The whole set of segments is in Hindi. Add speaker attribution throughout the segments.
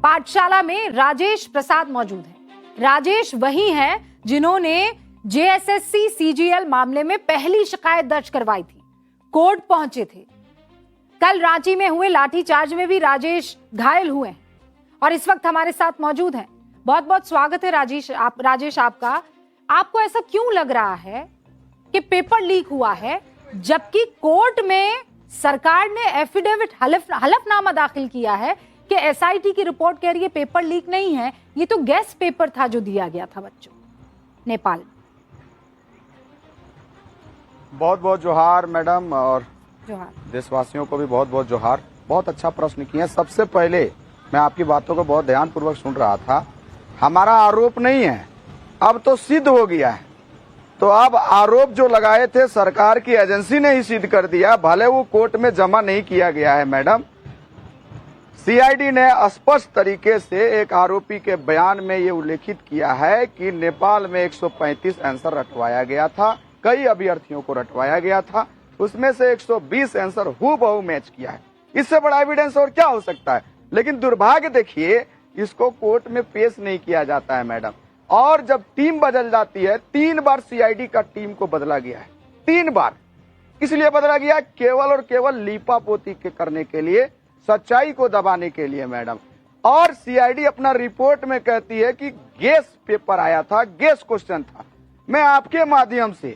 Speaker 1: पाठशाला में राजेश प्रसाद मौजूद हैं। राजेश वही हैं जिन्होंने जेएसएससी सीजीएल मामले में पहली शिकायत दर्ज करवाई थी, कोर्ट पहुंचे थे। कल रांची में हुए लाठीचार्ज में भी राजेश घायल हुए हैं और इस वक्त हमारे साथ मौजूद हैं। बहुत बहुत स्वागत है राजेश आपका। आपको ऐसा क्यों लग रहा है कि पेपर लीक हुआ है, जबकि कोर्ट में सरकार ने एफिडेविट हलफनामा दाखिल किया है कि एसआईटी की रिपोर्ट कह रही है पेपर लीक नहीं है, ये तो गैस पेपर था जो दिया गया था बच्चों नेपाल में।
Speaker 2: बहुत बहुत जोहार मैडम, और
Speaker 1: जोहार
Speaker 2: देशवासियों को भी बहुत बहुत जोहार। बहुत अच्छा प्रश्न किया। सबसे पहले मैं आपकी बातों को बहुत ध्यान पूर्वक सुन रहा था। हमारा आरोप नहीं है, अब तो सिद्ध हो गया है। तो अब आरोप जो लगाए थे सरकार की एजेंसी ने ही सिद्ध कर दिया, भले वो कोर्ट में जमा नहीं किया गया है मैडम। सीआईडी ने स्पष्ट तरीके से एक आरोपी के बयान में ये उल्लेखित किया है कि नेपाल में 135 आंसर रटवाया गया था, कई अभ्यर्थियों को रटवाया गया था, उसमें से 120 आंसर हूबहू मैच किया है। इससे बड़ा एविडेंस और क्या हो सकता है। लेकिन दुर्भाग्य देखिए, इसको कोर्ट में पेश नहीं किया जाता है मैडम। और जब टीम बदल जाती है, 3 बार सीआईडी का टीम को बदला गया है, 3 बार। इसलिए बदला गया केवल और केवल लीपापोती के करने के लिए, सच्चाई को दबाने के लिए मैडम। और सीआईडी अपना रिपोर्ट में कहती है कि गैस पेपर आया था, गैस क्वेश्चन था। मैं आपके माध्यम से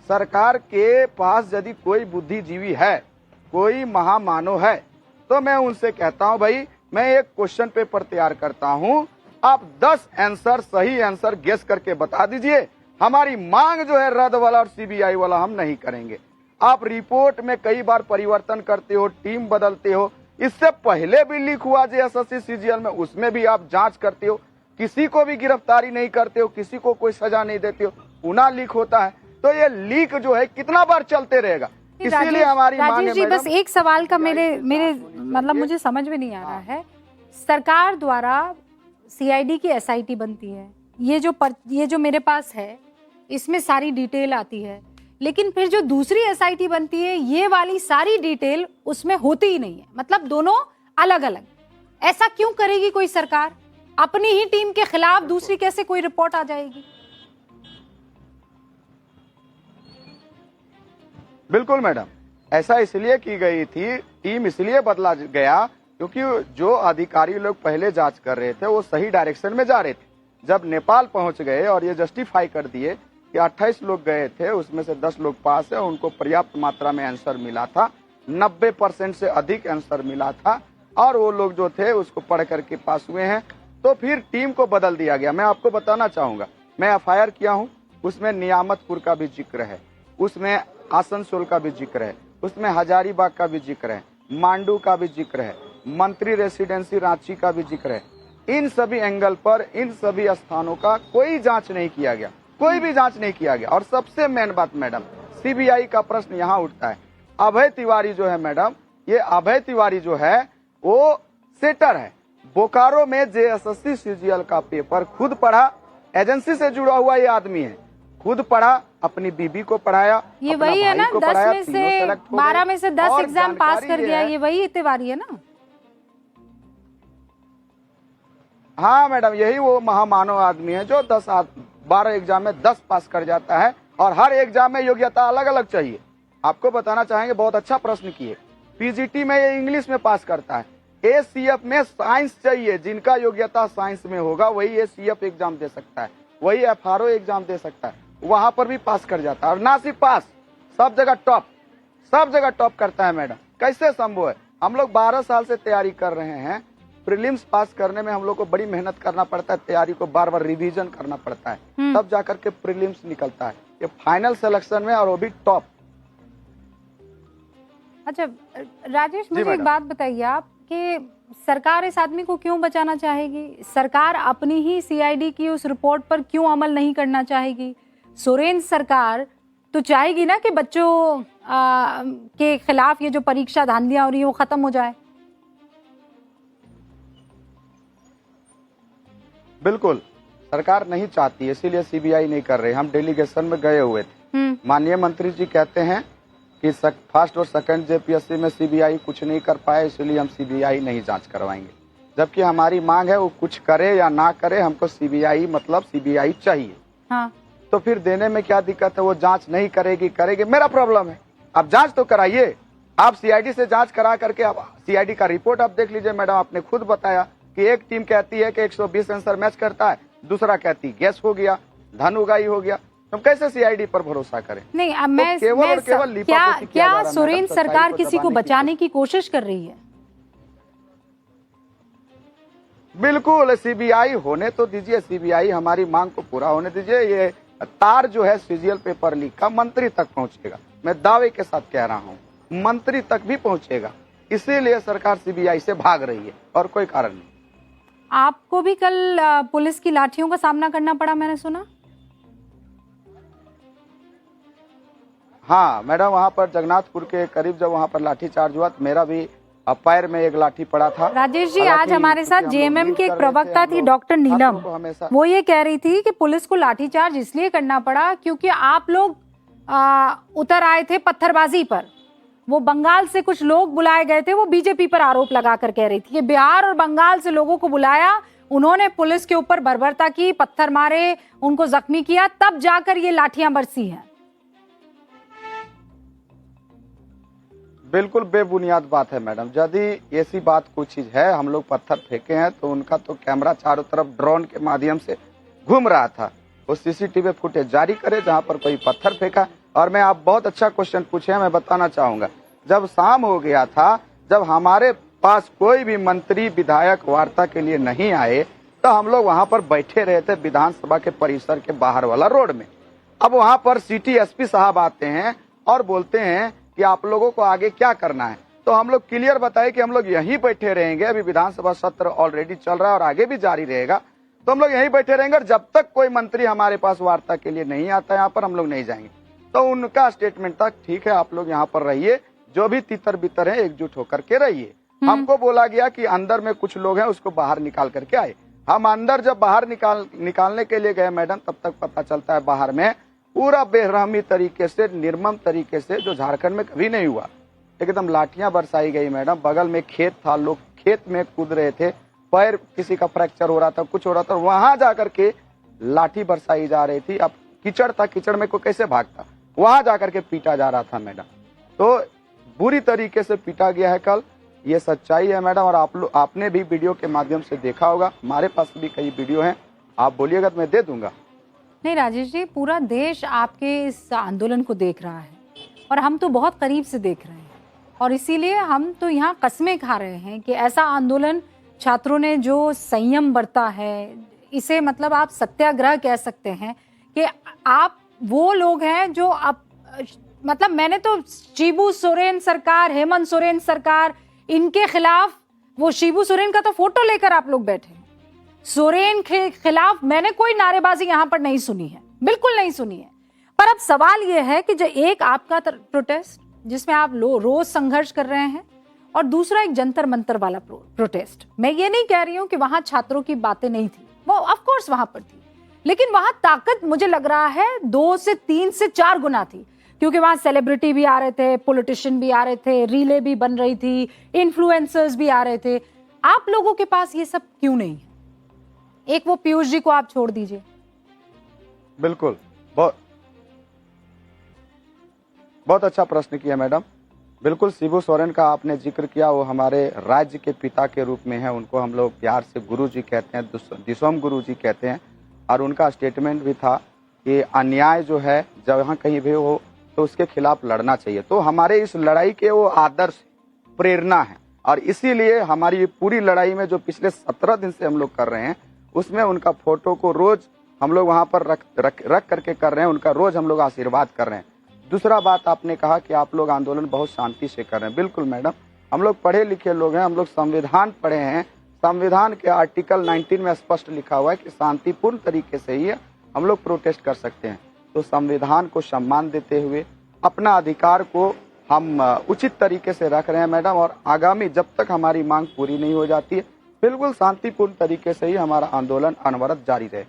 Speaker 2: सरकार के पास यदि कोई बुद्धिजीवी है, कोई महामानव है, तो मैं उनसे कहता हूं भाई मैं एक क्वेश्चन पेपर तैयार करता हूं, आप 10 आंसर सही आंसर गेस करके बता दीजिए। हमारी मांग जो है रद्द वाला और सीबीआई वाला हम नहीं करेंगे। आप रिपोर्ट में कई बार परिवर्तन करते हो, टीम बदलते हो। इससे पहले भी लीक हुआ जेएसएससी सीजीएल में, उसमें भी आप जांच करते हो, किसी को भी गिरफ्तारी नहीं करते हो, किसी को कोई सजा नहीं देते हो, पुनः लीक होता है। तो ये लीक जो है कितना बार चलते रहेगा। इसीलिए हमारी मांग है।
Speaker 1: जी बस एक सवाल का मेरे मतलब मुझे समझ में नहीं आ रहा है। सरकार द्वारा सीआईडी की एसआईटी बनती है, ये जो मेरे पास है इसमें सारी डिटेल आती है, लेकिन फिर जो दूसरी एसआईटी बनती है ये वाली सारी डिटेल उसमें होती ही नहीं है। मतलब दोनों अलग अलग। ऐसा क्यों करेगी कोई सरकार? अपनी ही टीम के खिलाफ दूसरी कैसे कोई रिपोर्ट आ जाएगी?
Speaker 2: बिल्कुल मैडम, ऐसा इसलिए की गई थी, टीम इसलिए बदला गया क्योंकि जो अधिकारी लोग पहले जांच कर रहे थे वो सही डायरेक्शन में जा रहे थे। जब नेपाल पहुंच गए और ये जस्टिफाई कर दिए कि 28 लोग गए थे, उसमें से 10 लोग पास है, उनको पर्याप्त मात्रा में आंसर मिला था, 90% से अधिक आंसर मिला था, और वो लोग जो थे उसको पढ़ करके पास हुए हैं, तो फिर टीम को बदल दिया गया। मैं आपको बताना चाहूंगा, मैं एफआईआर किया हूँ, उसमें नियामतपुर का भी जिक्र है, उसमें आसनसोल का भी जिक्र है, उसमें हजारीबाग का भी जिक्र है, मांडू का भी जिक्र है, मंत्री रेसिडेंसी रांची का भी जिक्र है। इन सभी एंगल पर, इन सभी स्थानों का कोई जांच नहीं किया गया, कोई भी जांच नहीं किया गया। और सबसे मेन बात मैडम, सीबीआई का प्रश्न यहाँ उठता है। अभय तिवारी जो है मैडम, ये अभय तिवारी जो है वो सेटर है। बोकारो में जेएसएससी सीजीएल का पेपर खुद पढ़ा, एजेंसी से जुड़ा हुआ ये आदमी है, खुद पढ़ा, अपनी बीबी को पढ़ाया।
Speaker 1: ये वही है ना, 10 में से 12 में से 10 एग्जाम पास कर गया, ये वही तिवारी है ना?
Speaker 2: हाँ मैडम, यही वो महामानव आदमी है जो 12 एग्जाम में 10 पास कर जाता है, और हर एग्जाम में योग्यता अलग अलग चाहिए। आपको बताना चाहेंगे, बहुत अच्छा प्रश्न किए। पीजीटी में ये इंग्लिश में पास करता है, एसीएफ में साइंस चाहिए, जिनका योग्यता साइंस में होगा वही एसीएफ एग्जाम दे सकता है, वही एफआरओ एग्जाम दे सकता है, वहां पर भी पास कर जाता है। और ना सिर्फ पास, सब जगह टॉप, सब जगह टॉप करता है मैडम। कैसे संभव है? हम लोग 12 साल से तैयारी कर रहे हैं। प्रीलिम्स पास करने में हम लोग को बड़ी मेहनत करना पड़ता है, तैयारी को बार बार रिवीजन करना पड़ता है, तब जाकर के प्रीलिम्स निकलता है, ये फाइनल सिलेक्शन में, और वो भी टॉप।
Speaker 1: अच्छा राजेश, मुझे एक बात बताइए आप कि सरकार इस आदमी को क्यों बचाना चाहेगी? सरकार अपनी ही सीआईडी की उस रिपोर्ट पर क्यों अमल नहीं करना चाहेगी? सोरेन सरकार तो चाहेगी ना कि बच्चों के खिलाफ ये जो परीक्षा धांधलियां हो रही है वो खत्म हो जाए।
Speaker 2: बिल्कुल, सरकार नहीं चाहती, इसीलिए सीबीआई नहीं कर रही। हम डेलीगेशन में गए हुए थे, माननीय मंत्री जी कहते हैं कि फर्स्ट और सेकंड जेपीएससी में सीबीआई कुछ नहीं कर पाए, इसलिए हम सीबीआई नहीं जांच करवाएंगे। जबकि हमारी मांग है वो कुछ करे या ना करे, हमको सीबीआई मतलब सीबीआई चाहिए।
Speaker 1: हाँ।
Speaker 2: तो फिर देने में क्या दिक्कत है? वो जांच नहीं करेगी, मेरा प्रॉब्लम है। आप जांच तो कराइए, आप सीआईडी से जांच करा करके आप सीआईडी का रिपोर्ट आप देख लीजिए। मैडम आपने खुद बताया कि एक टीम कहती है कि 120 आंसर मैच करता है, दूसरा कहती गैस हो गया, धन उगाई हो गया। हम कैसे सीआईडी पर भरोसा करें?
Speaker 1: नहीं, अब मैं
Speaker 2: केवल और केवल लिपापोती किया जा रहा है।
Speaker 1: सुरेंद्र
Speaker 2: मैडम,
Speaker 1: सरकार
Speaker 2: सच्चाई को
Speaker 1: किसी को
Speaker 2: दबाने की
Speaker 1: बचाने की कोशिश कर रही है?
Speaker 2: बिल्कुल, सीबीआई होने तो दीजिए, सीबीआई हमारी मांग को पूरा होने दीजिए। ये तार जो है सीजीएल पेपर लीक का मंत्री तक पहुंचेगा, मैं दावे के साथ कह रहा हूं, मंत्री तक भी पहुंचेगा। इसीलिए सरकार सीबीआई से भाग रही है और कोई कारण नहीं।
Speaker 1: आपको भी कल पुलिस की लाठियों का सामना करना पड़ा, मैंने सुना।
Speaker 2: हाँ मैडम, वहाँ पर जगन्नाथपुर के करीब जब वहाँ पर लाठीचार्ज हुआ तो मेरा भी पैर में एक लाठी पड़ा था।
Speaker 1: राजेश जी, आज हमारे साथ जेएमएम के एक प्रवक्ता थी डॉक्टर नीलम, वो ये कह रही थी कि पुलिस को लाठीचार्ज इसलिए करना पड़ा क्योंकि आप लोग उतर आए थे पत्थरबाजी पर। वो बंगाल से कुछ लोग बुलाए गए थे, वो बीजेपी पर आरोप लगाकर कह रही थी कि बिहार और बंगाल से लोगों को बुलाया, उन्होंने पुलिस के ऊपर बर्बरता की, पत्थर मारे, उनको जख्मी किया, तब जाकर ये लाठियां बरसी हैं।
Speaker 2: बिल्कुल बेबुनियाद बात है मैडम। यदि ऐसी बात कोई चीज है, हम लोग पत्थर फेंके हैं तो उनका तो कैमरा चारों तरफ ड्रोन के माध्यम से घूम रहा था। वो सीसीटीवी फुटेज जारी करे जहां पर कोई पत्थर फेंका। और मैं आप बहुत अच्छा क्वेश्चन पूछे हैं, मैं बताना चाहूंगा। जब शाम हो गया था, जब हमारे पास कोई भी मंत्री विधायक वार्ता के लिए नहीं आए, तो हम लोग वहां पर बैठे रहे थे विधानसभा के परिसर के बाहर वाला रोड में। अब वहां पर सिटी एसपी साहब आते हैं और बोलते हैं कि आप लोगों को आगे क्या करना है। तो हम लोग क्लियर बताए कि हम लोग यहीं बैठे रहेंगे, अभी विधानसभा सत्र ऑलरेडी चल रहा है और आगे भी जारी रहेगा, तो हम लोग यहीं बैठे रहेंगे और जब तक कोई मंत्री हमारे पास वार्ता के लिए नहीं आता यहाँ पर हम लोग नहीं जाएंगे। तो उनका स्टेटमेंट था ठीक है आप लोग यहाँ पर रहिए, जो भी तितर बितर है एकजुट होकर के रहिए। हमको बोला गया कि अंदर में कुछ लोग हैं उसको बाहर निकाल करके आए। हम अंदर जब बाहर निकालने के लिए गए मैडम, तब तक पता चलता है बाहर में पूरा बेरहमी तरीके से, निर्मम तरीके से, जो झारखंड में कभी नहीं हुआ, एकदम लाठियां बरसाई गई मैडम। बगल में खेत था, लोग खेत में कूद रहे थे, पैर किसी का फ्रैक्चर हो रहा था, कुछ हो रहा था, वहां जाकर के लाठी बरसाई जा रही थी। अब कीचड़ था, कीचड़ में कोई कैसे भागता, वहां जाकर के पीटा जा रहा था मैडम। तो बुरी तरीके से पीटा गया है कल, ये सच्चाई है मैडम। और आपने भी वीडियो के माध्यम से देखा होगा, हमारे पास भी कई वीडियो हैं, आप बोलिएगा तो मैं दे दूंगा।
Speaker 1: नहीं राजेश जी, पूरा देश आपके इस आंदोलन को देख रहा है और हम तो बहुत करीब से देख रहे हैं, और इसीलिए हम तो यहाँ कस्में खा रहे हैं कि ऐसा आंदोलन छात्रों ने जो संयम बरता है, इसे मतलब आप सत्याग्रह कह सकते हैं कि आप वो लोग हैं जो अब मतलब मैंने तो शिबू सोरेन सरकार, हेमंत सोरेन सरकार, इनके खिलाफ, वो शिबू सोरेन का तो फोटो लेकर आप लोग बैठे, सोरेन के खिलाफ मैंने कोई नारेबाजी यहां पर नहीं सुनी है, बिल्कुल नहीं सुनी है। पर अब सवाल यह है कि जो एक आपका प्रोटेस्ट जिसमें आप रोज संघर्ष कर रहे हैं, और दूसरा एक जंतर मंतर वाला प्रोटेस्ट। मैं ये नहीं कह रही हूं कि वहां छात्रों की बातें नहीं थी, वो ऑफ कोर्स वहां पर थी, लेकिन वहां ताकत मुझे लग रहा है 2 से 3 से 4 गुना थी, क्योंकि वहां सेलिब्रिटी भी आ रहे थे, पॉलिटिशियन भी आ रहे थे, रीले भी बन रही थी, इन्फ्लुएंसर्स भी आ रहे थे। आप लोगों के पास ये सब क्यों नहीं है? एक वो पीयूष जी को आप छोड़ दीजिए।
Speaker 2: बिल्कुल, बहुत अच्छा प्रश्न किया मैडम। बिल्कुल, शिबू सोरेन का आपने जिक्र किया, वो हमारे राज्य के पिता के रूप में है, उनको हम लोग प्यार से गुरु जी कहते हैं, दिसोम गुरु जी कहते हैं। और उनका स्टेटमेंट भी था कि अन्याय जो है जहाँ कहीं भी हो तो उसके खिलाफ लड़ना चाहिए। तो हमारे इस लड़ाई के वो आदर्श प्रेरणा है, और इसीलिए हमारी पूरी लड़ाई में जो पिछले 17 दिन से हम लोग कर रहे हैं, उसमें उनका फोटो को रोज हम लोग वहां पर रख करके कर रहे हैं, उनका रोज हम लोग आशीर्वाद कर रहे हैं। दूसरा बात आपने कहा कि आप लोग आंदोलन बहुत शांति से कर रहे हैं। बिल्कुल मैडम, हम लोग पढ़े लिखे लोग हैं, हम लोग संविधान पढ़े हैं। संविधान के आर्टिकल 19 में स्पष्ट लिखा हुआ है कि शांतिपूर्ण तरीके से ही हम लोग प्रोटेस्ट कर सकते हैं। तो संविधान को सम्मान देते हुए अपना अधिकार को हम उचित तरीके से रख रहे हैं मैडम, और आगामी जब तक हमारी मांग पूरी नहीं हो जाती है, बिल्कुल शांतिपूर्ण तरीके से ही हमारा आंदोलन अनवरत जारी रहे।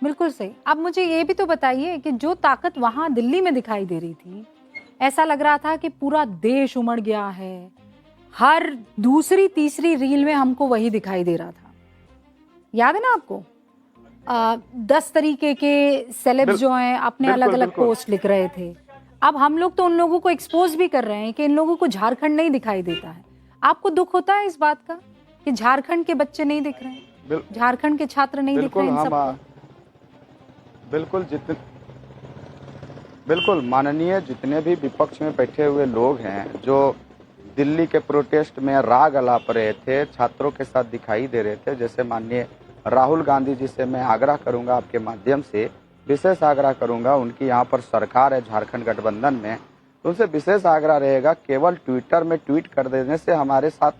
Speaker 1: बिल्कुल सही। अब मुझे ये भी तो बताइए कि जो ताकत वहां दिल्ली में दिखाई दे रही थी, ऐसा लग रहा था कि पूरा देश उमड़ गया है, हर दूसरी तीसरी रील में हमको वही दिखाई दे रहा था। याद है ना आपको? 10 तरीके के सेलेब्स जो हैं अपने अलग अलग पोस्ट लिख रहे थे। अब हम लोग तो उन लोगों को एक्सपोज भी कर रहे हैं कि इन लोगों को झारखंड नहीं दिखाई देता है। आपको दुख होता है इस बात का कि झारखंड के बच्चे नहीं दिख रहे हैं, झारखंड के छात्र नहीं दिख रहे हैं?
Speaker 2: बिल्कुल माननीय जितने भी विपक्ष में बैठे हुए लोग हैं जो दिल्ली के प्रोटेस्ट में राग अलाप रहे थे, छात्रों के साथ दिखाई दे रहे थे, जैसे माननीय राहुल गांधी जी से मैं आग्रह करूंगा, आपके माध्यम से विशेष आग्रह करूंगा, उनकी यहाँ पर सरकार है झारखंड गठबंधन में, तो उनसे विशेष आग्रह रहेगा केवल ट्विटर में ट्वीट कर देने से हमारे साथ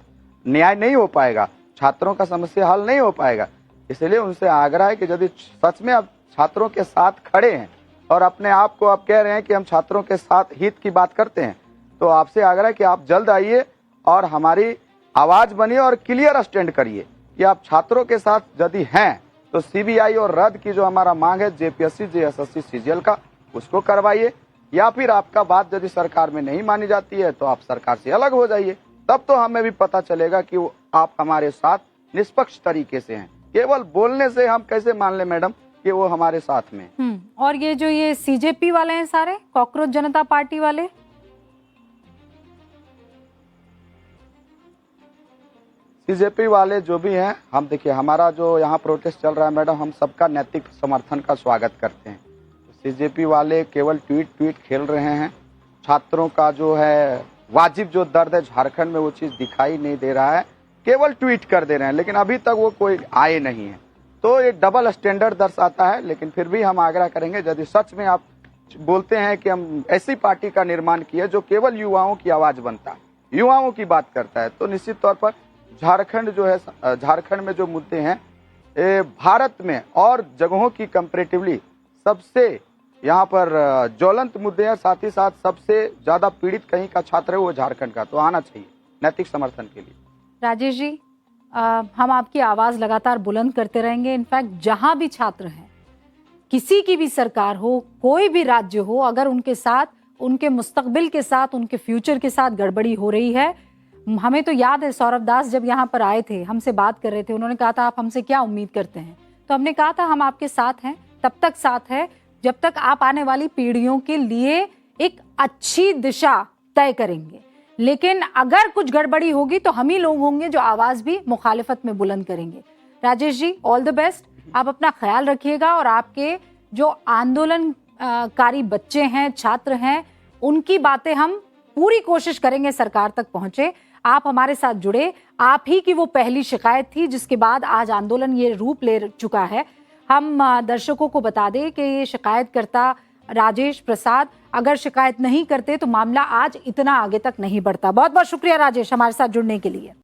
Speaker 2: न्याय नहीं हो पाएगा, छात्रों का समस्या हल नहीं हो पाएगा। इसलिए उनसे आग्रह है कि यदि सच में आप छात्रों के साथ खड़े हैं और अपने आप को आप कह रहे हैं कि हम छात्रों के साथ हित की बात करते हैं, तो आपसे आग्रह है कि आप जल्द आइए और हमारी आवाज बनिए और क्लियर स्टैंड करिए कि आप छात्रों के साथ यदि हैं तो सीबीआई और रद्द की जो हमारा मांग है जेपीएससी जेएसएससी सीजीएल का, उसको करवाइए, या फिर आपका बात यदि सरकार में नहीं मानी जाती है तो आप सरकार से अलग हो जाइए। तब तो हमें भी पता चलेगा कि आप हमारे साथ निष्पक्ष तरीके से हैं। केवल बोलने से हम कैसे मान ले मैडम कि वो हमारे साथ में।
Speaker 1: और ये सीजेपी वाले हैं सारे, कॉकरोच जनता पार्टी वाले,
Speaker 2: सीजेपी वाले जो भी हैं, हम देखिए हमारा जो यहाँ प्रोटेस्ट चल रहा है मैडम, हम सबका नैतिक समर्थन का स्वागत करते हैं। सीजेपी वाले केवल ट्वीट खेल रहे हैं, छात्रों का जो है वाजिब जो दर्द है झारखंड में वो चीज दिखाई नहीं दे रहा है, केवल ट्वीट कर दे रहे हैं, लेकिन अभी तक वो कोई आए नहीं है। तो ये डबल स्टैंडर्ड दर्शाता है। लेकिन फिर भी हम आग्रह करेंगे यदि सच में आप बोलते हैं कि हम ऐसी पार्टी का निर्माण किए जो केवल युवाओं की आवाज बनता है, युवाओं की बात करता है, तो निश्चित तौर पर झारखंड जो है, झारखंड में जो मुद्दे हैं भारत में और जगहों की कंपैरेटिवली सबसे यहाँ पर ज्वलंत मुद्दे हैं। साथ ही साथ सबसे ज्यादा पीड़ित कहीं का छात्र है वो झारखंड का, तो आना चाहिए नैतिक समर्थन के लिए।
Speaker 1: राजेश जी, हम आपकी आवाज लगातार बुलंद करते रहेंगे। इनफैक्ट जहां भी छात्र हैं, किसी की भी सरकार हो, कोई भी राज्य हो, अगर उनके साथ, उनके मुस्तकबिल के साथ, उनके फ्यूचर के साथ गड़बड़ी हो रही है, हमें तो याद है सौरभ दास जब यहाँ पर आए थे, हमसे बात कर रहे थे, उन्होंने कहा था आप हमसे क्या उम्मीद करते हैं, तो हमने कहा था हम आपके साथ हैं, तब तक साथ है जब तक आप आने वाली पीढ़ियों के लिए एक अच्छी दिशा तय करेंगे। लेकिन अगर कुछ गड़बड़ी होगी तो हम ही लोग होंगे जो आवाज भी मुखालिफत में बुलंद करेंगे। Rajesh ji, all the best, आप अपना ख्याल रखिएगा और आपके जो आंदोलनकारी बच्चे हैं, छात्र हैं, उनकी बातें हम पूरी कोशिश करेंगे सरकार तक पहुंचे। आप हमारे साथ जुड़े, आप ही की वो पहली शिकायत थी जिसके बाद आज आंदोलन ये रूप ले चुका है। हम दर्शकों को बता दें कि ये शिकायतकर्ता राजेश प्रसाद अगर शिकायत नहीं करते तो मामला आज इतना आगे तक नहीं बढ़ता। बहुत बहुत शुक्रिया राजेश, हमारे साथ जुड़ने के लिए।